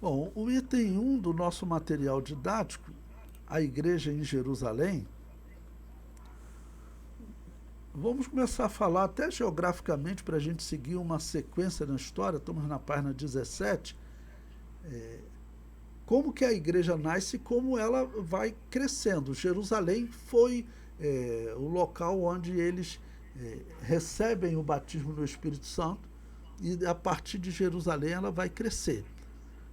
Bom, o item 1 do nosso material didático, a igreja em Jerusalém, vamos começar a falar até geograficamente para a gente seguir uma sequência na história. Estamos na página 17. Como que a igreja nasce e como ela vai crescendo. Jerusalém foi o local onde eles recebem o batismo do Espírito Santo, e a partir de Jerusalém ela vai crescer.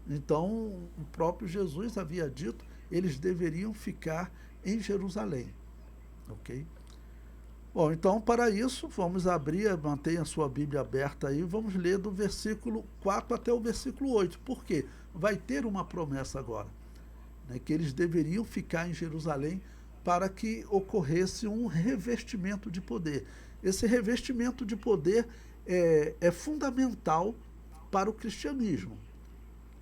Então, o próprio Jesus havia dito, eles deveriam ficar em Jerusalém. Ok? Bom, então, para isso, vamos abrir, mantenha a sua Bíblia aberta aí, vamos ler do versículo 4 até o versículo 8. Por quê? Vai ter uma promessa agora, né, que eles deveriam ficar em Jerusalém para que ocorresse um revestimento de poder. Esse revestimento de poder é fundamental para o cristianismo.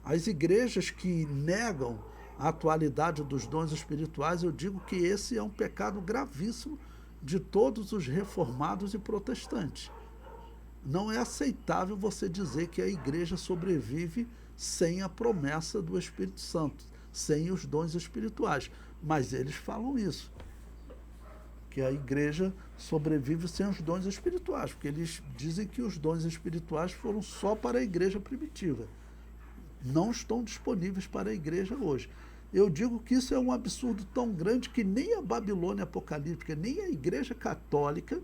As igrejas que negam a atualidade dos dons espirituais, eu digo que esse é um pecado gravíssimo de todos os reformados e protestantes. Não é aceitável você dizer que a igreja sobrevive sem a promessa do Espírito Santo, sem os dons espirituais. Mas eles falam isso, que a igreja sobrevive sem os dons espirituais, porque eles dizem que os dons espirituais foram só para a igreja primitiva. Não estão disponíveis para a igreja hoje. Eu digo que isso é um absurdo tão grande que nem a Babilônia apocalíptica, nem a Igreja Católica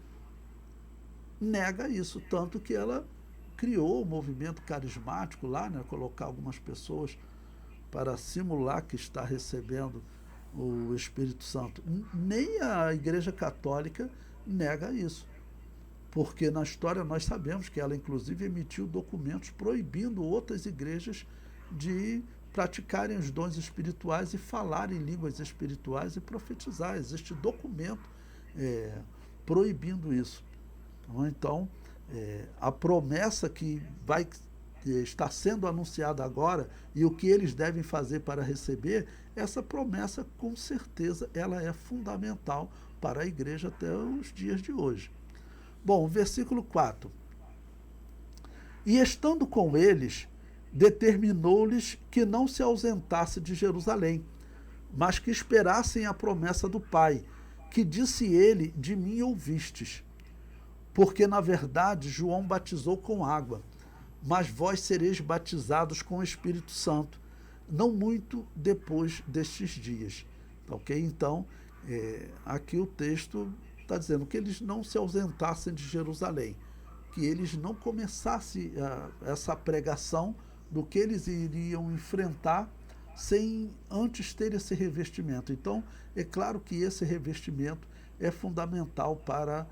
nega isso, tanto que ela criou o movimento carismático lá, né, colocar algumas pessoas para simular que está recebendo o Espírito Santo. Nem a Igreja Católica nega isso, porque na história nós sabemos que ela inclusive emitiu documentos proibindo outras igrejas de praticarem os dons espirituais e falar em línguas espirituais e profetizar. Existe documento proibindo isso. Então, a promessa que vai estar sendo anunciada agora e o que eles devem fazer para receber, essa promessa, com certeza, ela é fundamental para a igreja até os dias de hoje. Bom, versículo 4. E estando com eles, determinou-lhes que não se ausentasse de Jerusalém, mas que esperassem a promessa do Pai, que disse ele, de mim ouvistes. Porque, na verdade, João batizou com água, mas vós sereis batizados com o Espírito Santo, não muito depois destes dias. Ok? Então, aqui o texto está dizendo que eles não se ausentassem de Jerusalém, que eles não começassem essa pregação do que eles iriam enfrentar sem antes ter esse revestimento. Então, é claro que esse revestimento é fundamental para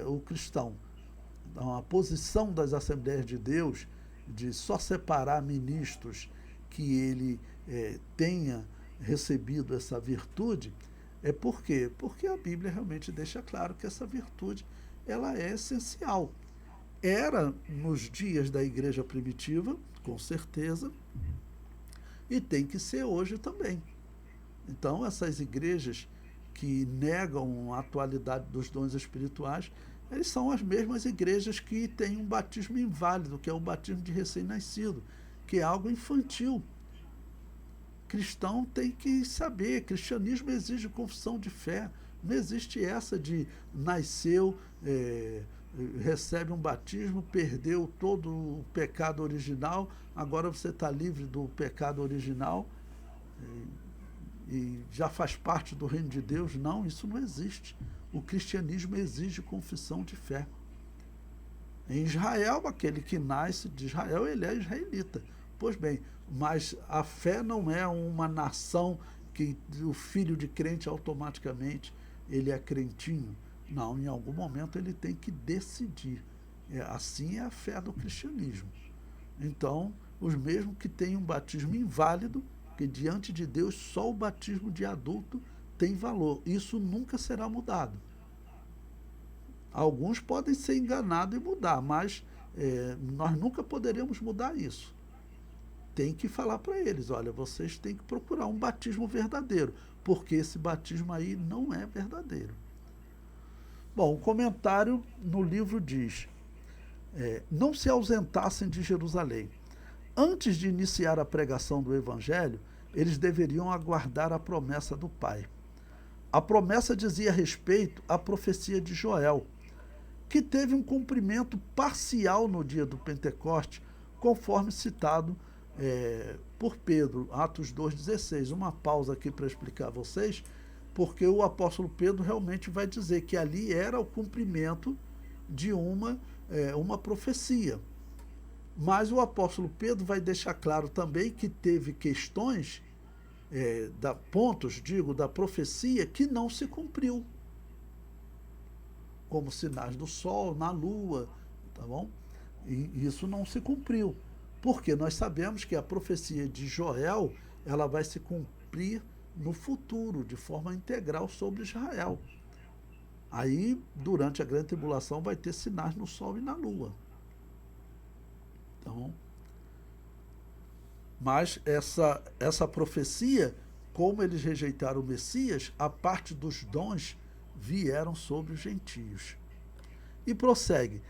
o cristão. Então, a posição das Assembleias de Deus de só separar ministros que ele tenha recebido essa virtude, por quê? Porque a Bíblia realmente deixa claro que essa virtude ela é essencial. Era nos dias da igreja primitiva, com certeza, e tem que ser hoje também. Então, essas igrejas que negam a atualidade dos dons espirituais, eles são as mesmas igrejas que têm um batismo inválido, que é o batismo de recém-nascido, que é algo infantil. Cristão tem que saber, cristianismo exige confissão de fé. Não existe essa de nasceu, recebe um batismo, perdeu todo o pecado original, agora você está livre do pecado original e já faz parte do reino de Deus. Não, isso não existe. O cristianismo exige confissão de fé. Em Israel, aquele que nasce de Israel, ele é israelita. Pois bem, mas a fé não é uma nação que o filho de crente automaticamente ele é crentinho. Não, em algum momento ele tem que decidir. Assim é a fé do cristianismo. Então, os mesmos que têm um batismo inválido, que diante de Deus só o batismo de adulto tem valor. Isso nunca será mudado. Alguns podem ser enganados e mudar, mas nós nunca poderemos mudar isso. Tem que falar para eles, olha, vocês têm que procurar um batismo verdadeiro, porque esse batismo aí não é verdadeiro. Bom, o comentário no livro diz, não se ausentassem de Jerusalém. antes de iniciar a pregação do Evangelho, eles deveriam aguardar a promessa do Pai. A promessa dizia respeito à profecia de Joel, que teve um cumprimento parcial no dia do Pentecoste, conforme citado por Pedro, Atos 2,16. Uma pausa aqui para explicar a vocês, porque o apóstolo Pedro realmente vai dizer que ali era o cumprimento de uma profecia. Mas o apóstolo Pedro vai deixar claro também que teve questões, pontos, da profecia que não se cumpriu, como sinais do sol, na lua, tá bom? E isso não se cumpriu, porque nós sabemos que a profecia de Joel, ela vai se cumprir no futuro, de forma integral sobre Israel. Aí, durante a grande tribulação, vai ter sinais no sol e na lua. Então, mas essa profecia, como eles rejeitaram o Messias, a parte dos dons vieram sobre os gentios. E prossegue.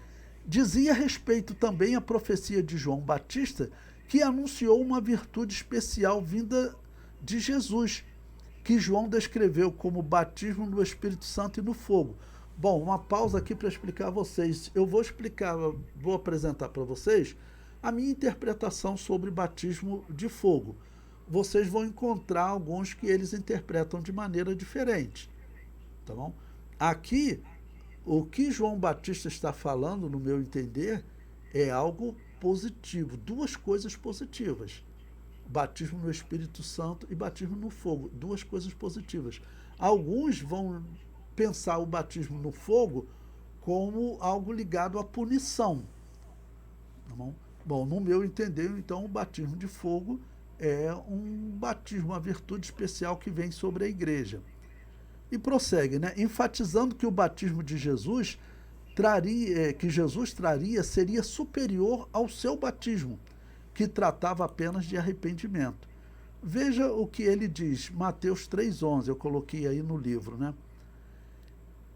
Dizia respeito também à profecia de João Batista, que anunciou uma virtude especial vinda de Jesus, que João descreveu como batismo no Espírito Santo e no fogo. Bom, uma pausa aqui para explicar a vocês. Eu vou apresentar para vocês a minha interpretação sobre batismo de fogo. Vocês vão encontrar alguns que eles interpretam de maneira diferente. Tá bom? Aqui, o que João Batista está falando, no meu entender, é algo positivo, duas coisas positivas. Batismo no Espírito Santo e batismo no fogo, duas coisas positivas. Alguns vão pensar o batismo no fogo como algo ligado à punição. Tá bom? Bom, no meu entender, então, o batismo de fogo é um batismo, uma virtude especial que vem sobre a igreja. E prossegue, né? Enfatizando que o batismo de Jesus traria seria superior ao seu batismo, que tratava apenas de arrependimento. Veja o que ele diz, Mateus 3,11, eu coloquei aí no livro, né?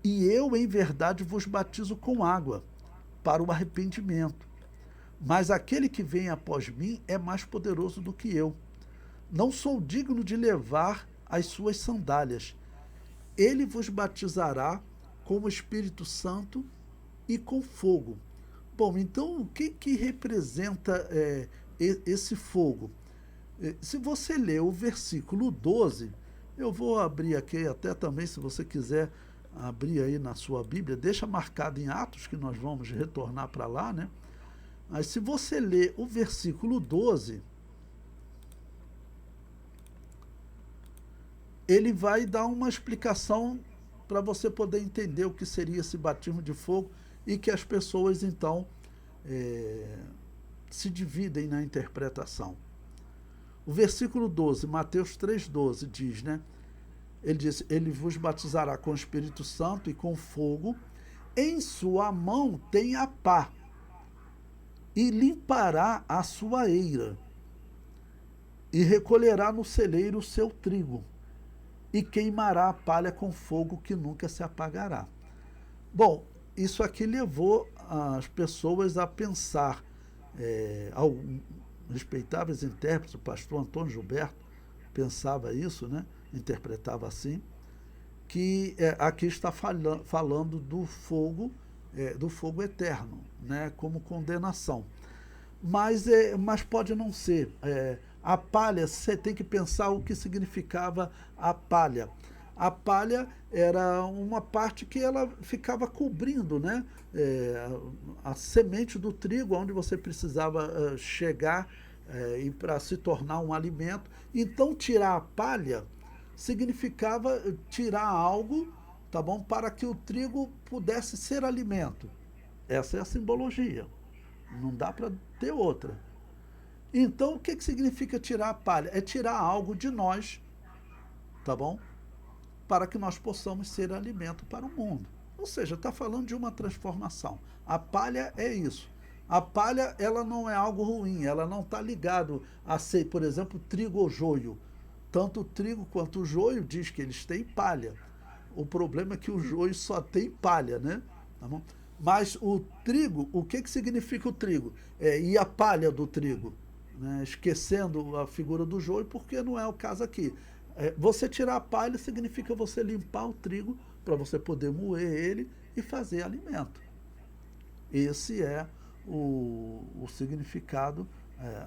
E eu, em verdade, vos batizo com água, para o arrependimento. Mas aquele que vem após mim é mais poderoso do que eu. Não sou digno de levar as suas sandálias. Ele vos batizará com o Espírito Santo e com fogo. Bom, então o que representa esse fogo? Se você ler o versículo 12, eu vou abrir aqui até também, se você quiser abrir aí na sua Bíblia, deixa marcado em Atos, que nós vamos retornar para lá, né? Mas se você ler o versículo 12, ele vai dar uma explicação para você poder entender o que seria esse batismo de fogo e que as pessoas, então, se dividem na interpretação. O versículo 12, Mateus 3,12, diz, né? Ele diz, ele vos batizará com o Espírito Santo e com fogo, em sua mão tem a pá, e limpará a sua eira, e recolherá no celeiro o seu trigo, e queimará a palha com fogo que nunca se apagará. Bom, isso aqui levou as pessoas a pensar, respeitáveis intérpretes, o pastor Antônio Gilberto pensava isso, né? Interpretava assim, que aqui está falando do fogo eterno, né? Como condenação. Mas pode não ser. A palha, você tem que pensar o que significava a palha. A palha era uma parte que ela ficava cobrindo, né? A semente do trigo, onde você precisava chegar e para se tornar um alimento. Então, tirar a palha significava tirar algo, tá bom? Para que o trigo pudesse ser alimento. Essa é a simbologia. Não dá para ter outra. Então, o que significa tirar a palha? É tirar algo de nós, tá bom? Para que nós possamos ser alimento para o mundo. Ou seja, está falando de uma transformação. A palha é isso. A palha, ela não é algo ruim, ela não está ligado a ser, por exemplo, trigo ou joio. Tanto o trigo quanto o joio diz que eles têm palha. O problema é que o joio só tem palha, né? Tá bom? Mas o trigo, o que significa o trigo? E a palha do trigo? né, esquecendo a figura do joio, porque não é o caso aqui. Você tirar a palha significa você limpar o trigo para você poder moer ele e fazer alimento. Esse é o significado,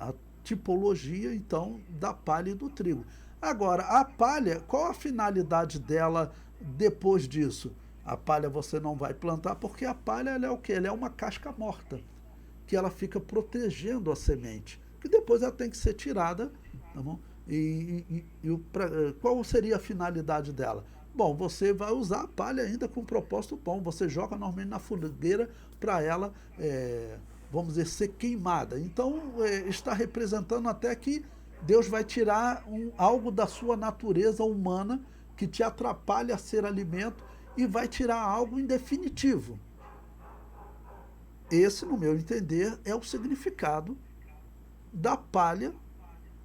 a tipologia, então, da palha e do trigo. Agora, a palha, qual a finalidade dela depois disso? A palha você não vai plantar, porque a palha ela é o quê? Ela é uma casca morta, que ela fica protegendo a semente, que depois ela tem que ser tirada, tá bom? Qual seria a finalidade dela? Bom, você vai usar a palha ainda com um propósito bom. Você joga normalmente na fogueira para ela, vamos dizer, ser queimada. Então, está representando até que Deus vai tirar algo da sua natureza humana que te atrapalha a ser alimento e vai tirar algo em definitivo. Esse, no meu entender, é o significado da palha,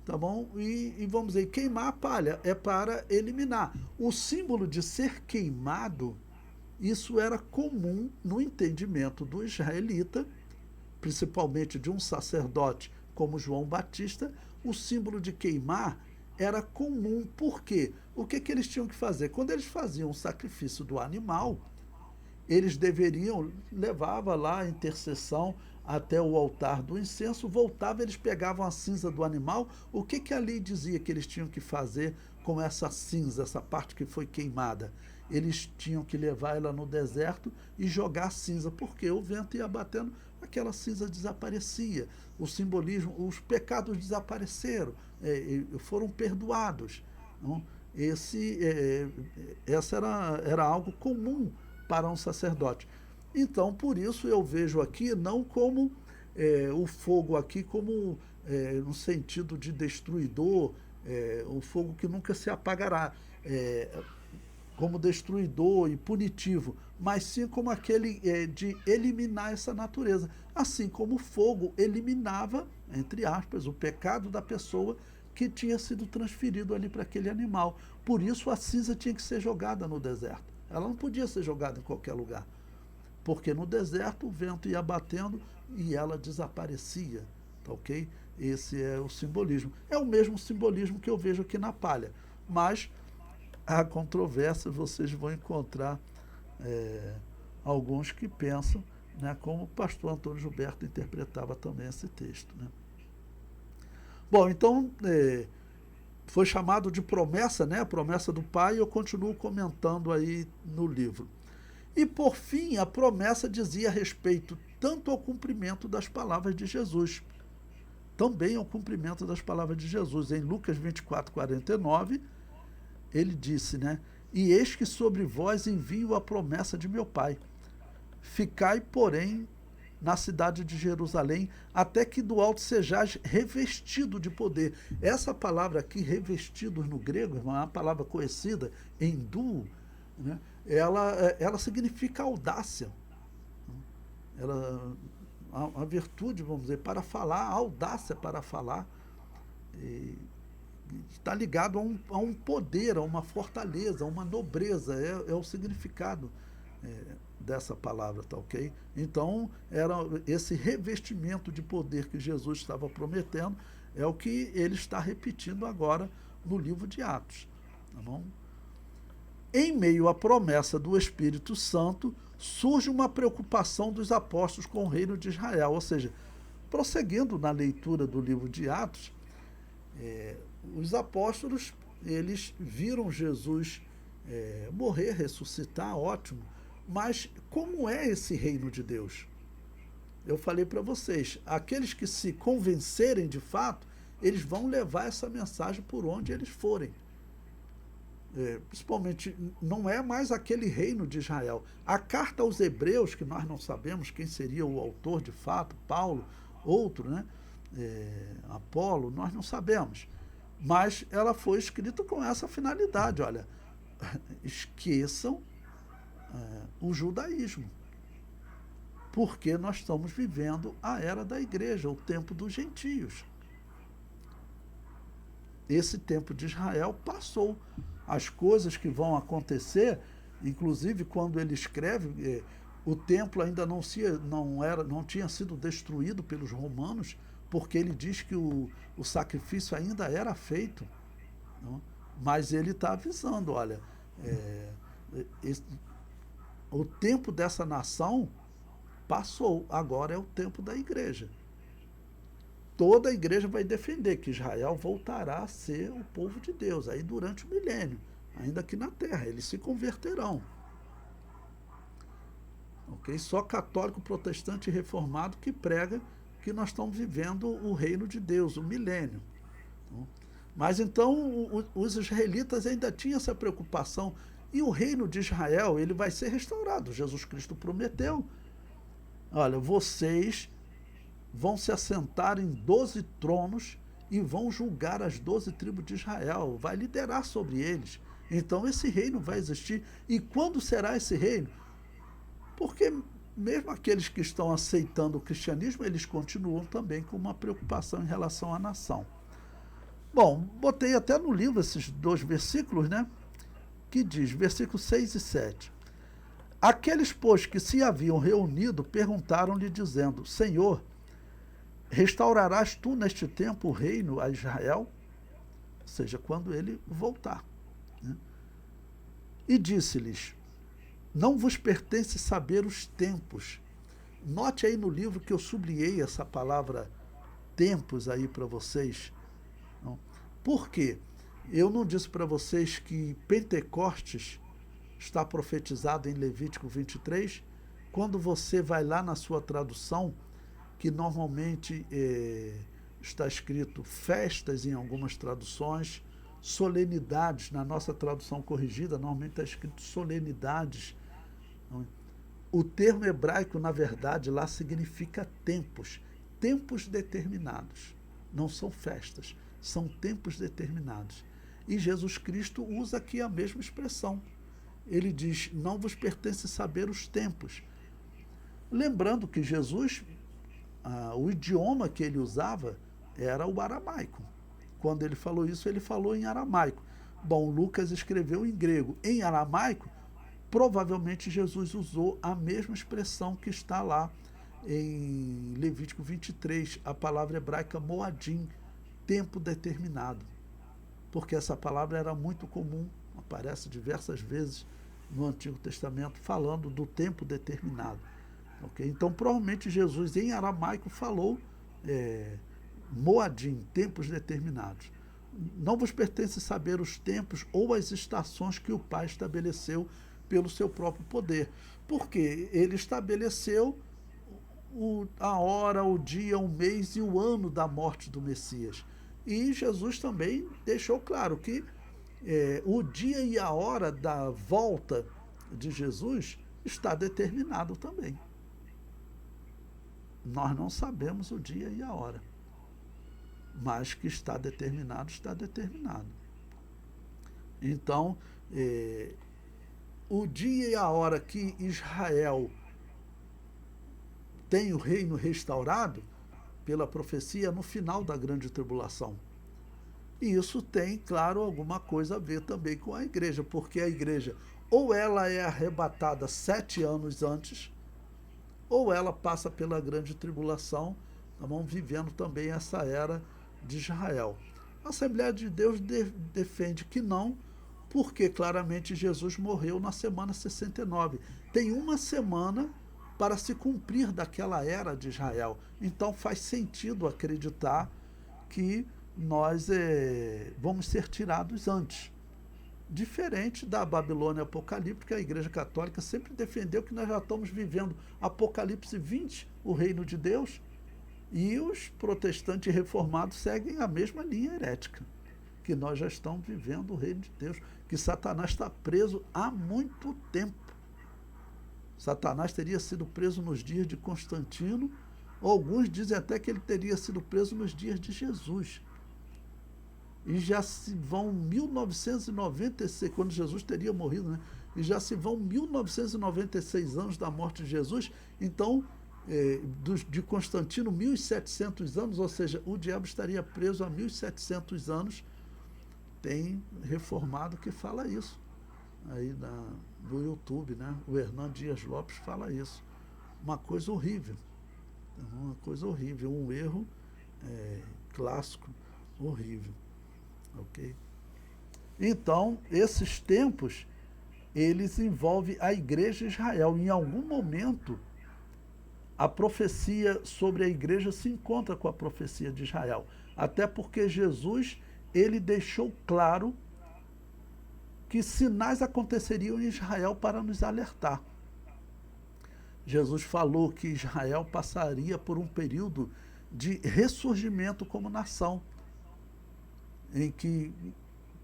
tá bom? E vamos dizer, queimar a palha é para eliminar. O símbolo de ser queimado, isso era comum no entendimento do israelita, principalmente de um sacerdote como João Batista. O símbolo de queimar era comum. Por quê? O que eles tinham que fazer? Quando eles faziam o sacrifício do animal, eles deveriam, levava lá a intercessão até o altar do incenso, voltava, eles pegavam a cinza do animal. O que a lei dizia que eles tinham que fazer com essa cinza, essa parte que foi queimada? Eles tinham que levar ela no deserto e jogar cinza, porque o vento ia batendo, aquela cinza desaparecia. O simbolismo, os pecados desapareceram, foram perdoados. Não? Essa era algo comum para um sacerdote. Então, por isso eu vejo aqui não como o fogo aqui como no sentido de destruidor, o fogo que nunca se apagará, como destruidor e punitivo, mas sim como aquele de eliminar essa natureza, assim como o fogo eliminava, entre aspas, o pecado da pessoa que tinha sido transferido ali para aquele animal. Por isso a cinza tinha que ser jogada no deserto. Ela não podia ser jogada em qualquer lugar, porque no deserto o vento ia batendo e ela desaparecia, tá ok? Esse é o simbolismo. É o mesmo simbolismo que eu vejo aqui na palha, mas há controvérsia, vocês vão encontrar alguns que pensam, né, como o pastor Antônio Gilberto interpretava também esse texto, né? Bom, então foi chamado de promessa, né? A promessa do Pai, eu continuo comentando aí no livro. E por fim, a promessa dizia respeito tanto ao cumprimento das palavras de Jesus, também ao cumprimento das palavras de Jesus. Em Lucas 24:49, ele disse, né? E eis que sobre vós envio a promessa de meu Pai. Ficai, porém, na cidade de Jerusalém, até que do alto sejais revestido de poder. Essa palavra aqui, revestidos no grego, irmão, é uma palavra conhecida, enduo, né? Ela significa audácia. A virtude, vamos dizer, para falar, a audácia para falar, está ligado a um poder, a uma fortaleza, a uma nobreza, é o significado dessa palavra, tá ok? Então, era esse revestimento de poder que Jesus estava prometendo, é o que ele está repetindo agora no livro de Atos, tá bom? Em meio à promessa do Espírito Santo, surge uma preocupação dos apóstolos com o reino de Israel, ou seja, prosseguindo na leitura do livro de Atos, os apóstolos, eles viram Jesus morrer, ressuscitar, ótimo, mas como é esse reino de Deus? Eu falei para vocês, aqueles que se convencerem de fato, eles vão levar essa mensagem por onde eles forem. Principalmente, não é mais aquele reino de Israel. A carta aos Hebreus, que nós não sabemos quem seria o autor de fato, Paulo, outro, né? Apolo, nós não sabemos. Mas ela foi escrita com essa finalidade, olha, esqueçam o judaísmo, porque nós estamos vivendo a era da igreja, o tempo dos gentios. Esse tempo de Israel passou. As coisas que vão acontecer, inclusive quando ele escreve, o templo ainda não tinha sido destruído pelos romanos, porque ele diz que o sacrifício ainda era feito, não? Mas ele está avisando, olha, esse, o tempo dessa nação passou, agora é o tempo da igreja. Toda a igreja vai defender que Israel voltará a ser o povo de Deus, aí durante o milênio, ainda aqui na terra, eles se converterão. Okay? Só católico, protestante e reformado que prega que nós estamos vivendo o reino de Deus, o milênio. Mas então os israelitas ainda tinham essa preocupação, e o reino de Israel ele vai ser restaurado. Jesus Cristo prometeu, olha, vocês vão se assentar em 12 tronos e vão julgar as 12 tribos de Israel, vai liderar sobre eles. Então esse reino vai existir. E quando será esse reino? Porque mesmo aqueles que estão aceitando o cristianismo, eles continuam também com uma preocupação em relação à nação. Bom, botei até no livro esses 2 versículos, né? Que diz, versículos 6 e 7. Aqueles, pois, que se haviam reunido, perguntaram-lhe, dizendo, Senhor, restaurarás tu neste tempo o reino a Israel? Ou seja, quando ele voltar. Né? E disse-lhes, não vos pertence saber os tempos. Note aí no livro que eu sublinhei essa palavra tempos aí para vocês. Não? Por quê? Eu não disse para vocês que Pentecostes está profetizado em Levítico 23? Quando você vai lá na sua tradução, que normalmente está escrito festas em algumas traduções, solenidades, na nossa tradução corrigida, normalmente está escrito solenidades. O termo hebraico, na verdade, lá significa tempos, tempos determinados. Não são festas, são tempos determinados. E Jesus Cristo usa aqui a mesma expressão. Ele diz, não vos pertence saber os tempos. Lembrando que Jesus, o idioma que ele usava era o aramaico. Quando ele falou isso, ele falou em aramaico. Bom, Lucas escreveu em grego. Em aramaico, provavelmente Jesus usou a mesma expressão que está lá em Levítico 23, a palavra hebraica moadim, tempo determinado. Porque essa palavra era muito comum, aparece diversas vezes no Antigo Testamento, falando do tempo determinado. Okay? Então, provavelmente Jesus em aramaico falou moadim, tempos determinados. Não vos pertence saber os tempos ou as estações que o Pai estabeleceu pelo seu próprio poder. Porque ele estabeleceu a hora, o dia, o mês e o ano da morte do Messias. E Jesus também deixou claro que o dia e a hora da volta de Jesus está determinado também. Nós não sabemos o dia e a hora, mas que está determinado, está determinado. Então, o dia e a hora que Israel tem o reino restaurado, pela profecia, no final da grande tribulação. E isso tem, claro, alguma coisa a ver também com a igreja, porque a igreja ou ela é arrebatada 7 anos antes, ou ela passa pela grande tribulação, estamos vivendo também essa era de Israel. A Assembleia de Deus defende que não, porque claramente Jesus morreu na semana 69. Tem uma semana para se cumprir daquela era de Israel. Então faz sentido acreditar que nós vamos ser tirados antes. Diferente da Babilônia apocalíptica, a Igreja Católica sempre defendeu que nós já estamos vivendo Apocalipse 20, o reino de Deus, e os protestantes reformados seguem a mesma linha herética, que nós já estamos vivendo o reino de Deus, que Satanás está preso há muito tempo. Satanás teria sido preso nos dias de Constantino, alguns dizem até que ele teria sido preso nos dias de Jesus. E já se vão 1996, quando Jesus teria morrido, né? E já se vão 1996 anos da morte de Jesus, então, de Constantino, 1700 anos, ou seja, o diabo estaria preso há 1700 anos. Tem reformado que fala isso, aí no YouTube, né? O Hernan Dias Lopes fala isso. Uma coisa horrível, um erro clássico horrível. Ok? Então, esses tempos, eles envolvem a igreja de Israel. Em algum momento, a profecia sobre a igreja se encontra com a profecia de Israel. Até porque Jesus, ele deixou claro que sinais aconteceriam em Israel para nos alertar. Jesus falou que Israel passaria por um período de ressurgimento como nação, em que,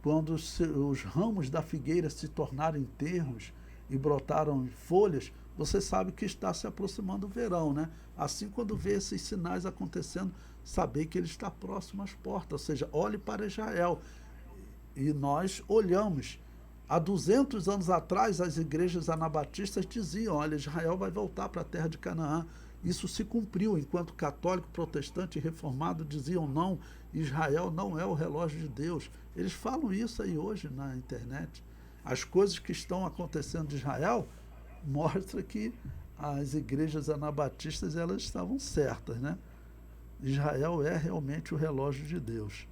quando os ramos da figueira se tornaram terros e brotaram folhas, você sabe que está se aproximando o verão, né? Assim, quando vê esses sinais acontecendo, saber que ele está próximo às portas, ou seja, olhe para Israel. E nós olhamos. Há 200 anos atrás, as igrejas anabatistas diziam, olha, Israel vai voltar para a terra de Canaã. Isso se cumpriu, enquanto católico, protestante e reformado diziam não, Israel não é o relógio de Deus. Eles falam isso aí hoje na internet. As coisas que estão acontecendo de Israel mostram que as igrejas anabatistas, elas estavam certas, né? Israel é realmente o relógio de Deus.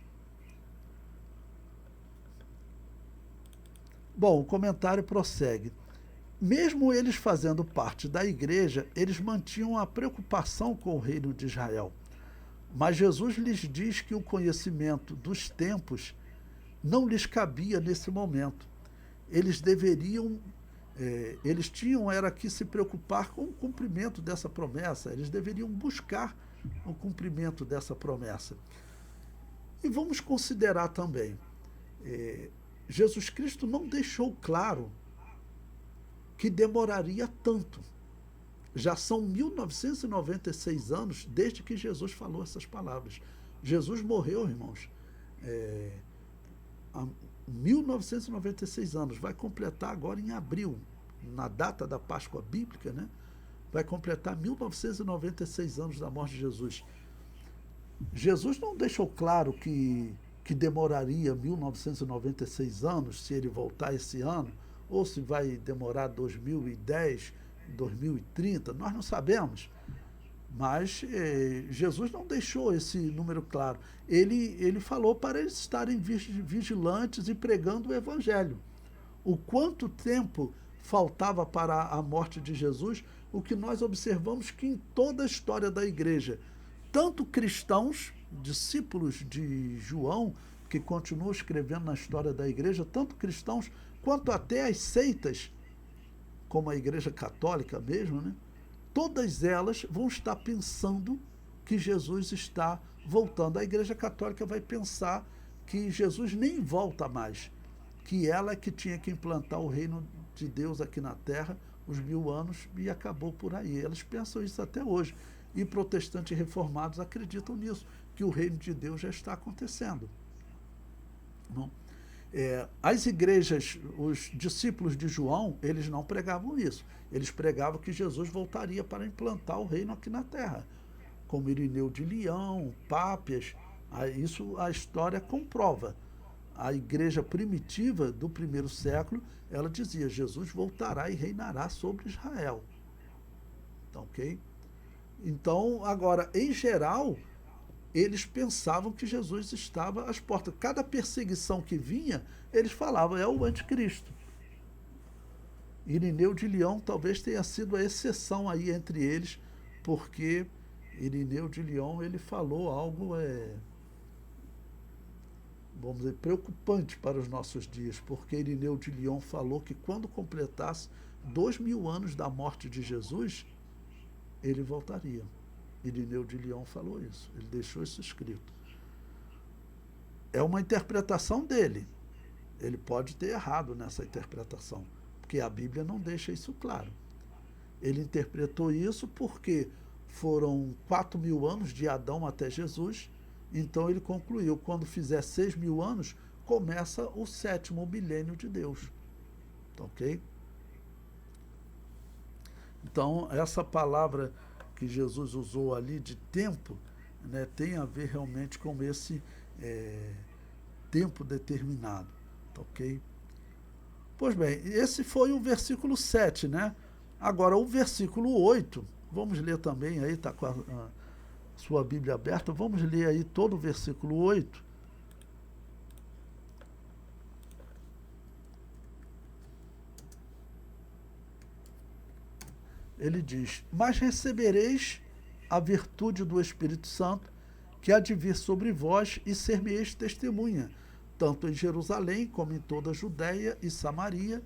Bom, o comentário prossegue. Mesmo eles fazendo parte da igreja, eles mantinham a preocupação com o reino de Israel. Mas Jesus lhes diz que o conhecimento dos tempos não lhes cabia nesse momento. Eles tinham era que se preocupar com o cumprimento dessa promessa, eles deveriam buscar o cumprimento dessa promessa. E vamos considerar também, Jesus Cristo não deixou claro que demoraria tanto. Já são 1996 anos desde que Jesus falou essas palavras. Jesus morreu, irmãos, há 1996 anos. Vai completar agora em abril, na data da Páscoa Bíblica, né? Vai completar 1996 anos da morte de Jesus. Jesus não deixou claro que demoraria 1996 anos se ele voltar esse ano, ou se vai demorar 2010, 2030, nós não sabemos. Mas Jesus não deixou esse número claro. Ele falou para eles estarem vigilantes e pregando o Evangelho. O quanto tempo faltava para a morte de Jesus, o que nós observamos que em toda a história da igreja, tanto cristãos, discípulos de João, que continuam escrevendo na história da igreja, tanto cristãos quanto até as seitas, como a igreja católica mesmo, né? Todas elas vão estar pensando que Jesus está voltando. A igreja católica vai pensar que Jesus nem volta mais, que ela é que tinha que implantar o reino de Deus aqui na terra, os 1000 anos, e acabou por aí. Elas pensam isso até hoje. E protestantes reformados acreditam nisso, que o reino de Deus já está acontecendo. Não? As igrejas, os discípulos de João, eles não pregavam isso. Eles pregavam que Jesus voltaria para implantar o reino aqui na terra, como Irineu de Leão, Pápias. Isso a história comprova. A igreja primitiva do primeiro século, ela dizia, Jesus voltará e reinará sobre Israel. Então, ok? Então, agora, em geral, eles pensavam que Jesus estava às portas. Cada perseguição que vinha, eles falavam, é o anticristo. Irineu de Leão talvez tenha sido a exceção aí entre eles, porque Irineu de Leão, ele falou algo, vamos dizer, preocupante para os nossos dias, porque Irineu de Leão falou que quando completasse 2000 anos da morte de Jesus, ele voltaria. Irineu de Leão falou isso, ele deixou isso escrito. É uma interpretação dele. Ele pode ter errado nessa interpretação, porque a Bíblia não deixa isso claro. Ele interpretou isso porque foram 4000 anos de Adão até Jesus, então ele concluiu, quando fizer 6000 anos, começa o 7º milênio de Deus. Ok? Então, essa palavra que Jesus usou ali de tempo, né, tem a ver realmente com esse tempo determinado. Ok? Pois bem, esse foi o versículo 7, né? Agora, o versículo 8, vamos ler também aí, está com sua Bíblia aberta, vamos ler aí todo o versículo 8. Ele diz: mas recebereis a virtude do Espírito Santo, que há de vir sobre vós, e ser-me-eis testemunha, tanto em Jerusalém, como em toda a Judéia e Samaria,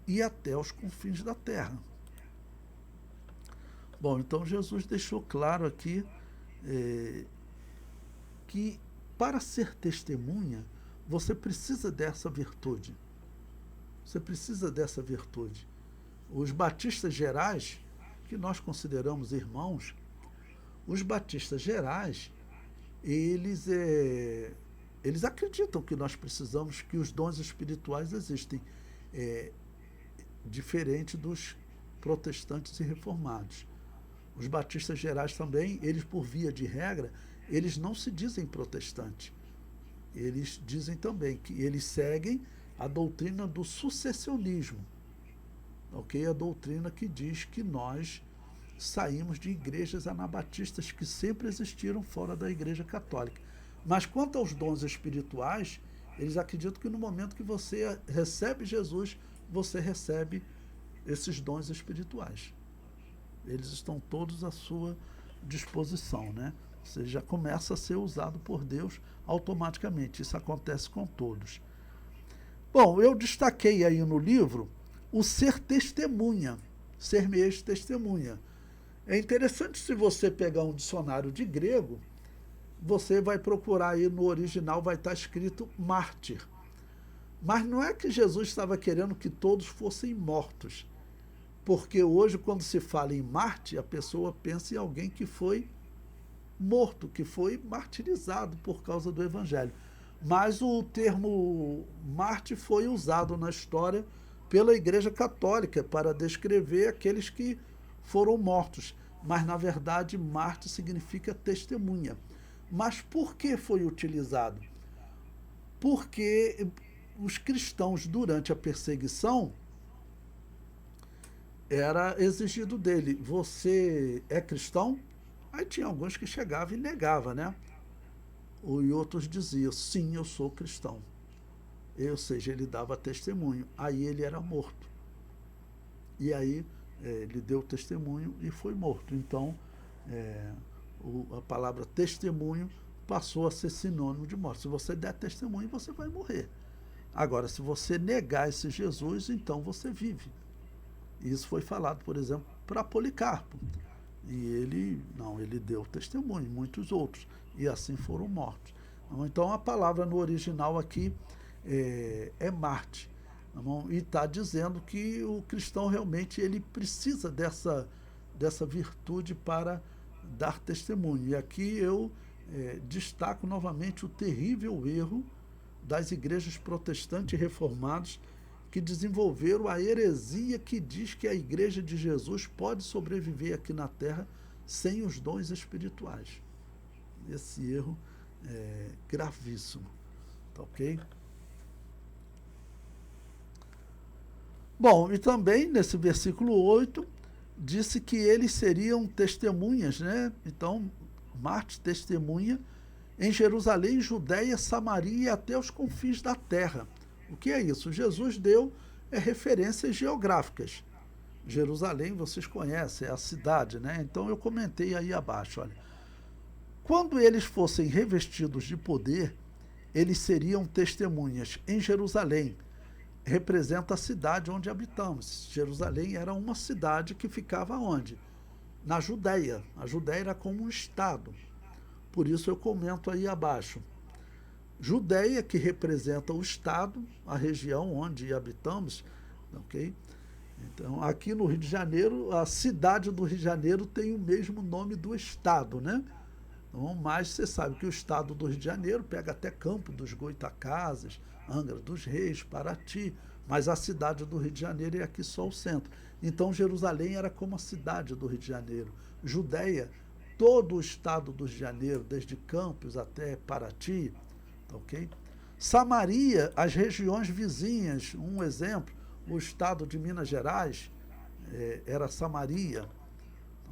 e até os confins da terra. Bom, então Jesus deixou claro aqui que para ser testemunha, você precisa dessa virtude. Você precisa dessa virtude. Os batistas gerais, que nós consideramos irmãos, os batistas gerais, eles acreditam que nós precisamos, que os dons espirituais existem, diferente dos protestantes e reformados. Os batistas gerais também, eles por via de regra, eles não se dizem protestantes. Eles dizem também que eles seguem a doutrina do sucessionismo, ok? A doutrina que diz que nós saímos de igrejas anabatistas que sempre existiram fora da Igreja Católica. Mas quanto aos dons espirituais, eles acreditam que no momento que você recebe Jesus, você recebe esses dons espirituais. Eles estão todos à sua disposição, né? Você já começa a ser usado por Deus automaticamente. Isso acontece com todos. Bom, eu destaquei aí no livro o ser testemunha, ser-me-eis testemunha. É interessante, se você pegar um dicionário de grego, você vai procurar aí no original, vai estar escrito mártir. Mas não é que Jesus estava querendo que todos fossem mortos, porque hoje, quando se fala em mártir, a pessoa pensa em alguém que foi morto, que foi martirizado por causa do Evangelho. Mas o termo mártir foi usado na história pela Igreja Católica para descrever aqueles que foram mortos. Mas, na verdade, mártir significa testemunha. Mas por que foi utilizado? Porque os cristãos, durante a perseguição, era exigido dele: você é cristão? Aí tinha alguns que chegavam e negavam, né? E outros diziam: sim, eu sou cristão. Ou seja, ele dava testemunho. Aí ele era morto. E aí ele deu testemunho e foi morto. Então, a palavra testemunho passou a ser sinônimo de morte. Se você der testemunho, você vai morrer. Agora, se você negar esse Jesus, então você vive. Isso foi falado, por exemplo, para Policarpo. E ele deu testemunho, muitos outros, e assim foram mortos. Então, a palavra no original aqui é mártir. E está dizendo que o cristão realmente ele precisa dessa virtude para dar testemunho. E aqui eu destaco novamente o terrível erro das igrejas protestantes e reformadas, que desenvolveram a heresia que diz que a Igreja de Jesus pode sobreviver aqui na Terra sem os dons espirituais. Esse erro é gravíssimo. Tá ok? Bom, e também nesse versículo 8, disse que eles seriam testemunhas, né? Então, mártir, testemunha, em Jerusalém, Judéia, Samaria e até os confins da terra. O que é isso? Jesus deu referências geográficas. Jerusalém, vocês conhecem, é a cidade, né? Então eu comentei aí abaixo, olha. Quando eles fossem revestidos de poder, eles seriam testemunhas em Jerusalém. Representa a cidade onde habitamos. Jerusalém era uma cidade que ficava onde? Na Judéia. A Judéia era como um estado. Por isso eu comento aí abaixo. Judéia, que representa o estado, a região onde habitamos, ok? Então, aqui no Rio de Janeiro, a cidade do Rio de Janeiro tem o mesmo nome do estado, né? Então, mas você sabe que o estado do Rio de Janeiro pega até Campo dos Goytacazes, Angra dos Reis, Paraty, mas a cidade do Rio de Janeiro é aqui só o centro. Então, Jerusalém era como a cidade do Rio de Janeiro. Judéia, todo o estado do Rio de Janeiro, desde Campos até Paraty, ok? Samaria, as regiões vizinhas, um exemplo, o estado de Minas Gerais era Samaria,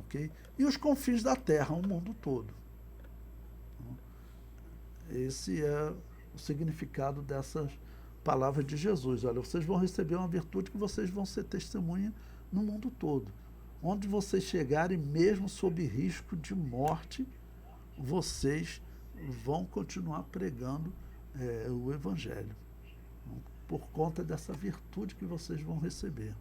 ok? e os confins da terra, o mundo todo. Esse é o significado dessas palavras de Jesus. Olha, vocês vão receber uma virtude que vocês vão ser testemunha no mundo todo. Onde vocês chegarem, mesmo sob risco de morte, vocês vão continuar pregando o Evangelho, por conta dessa virtude que vocês vão receber.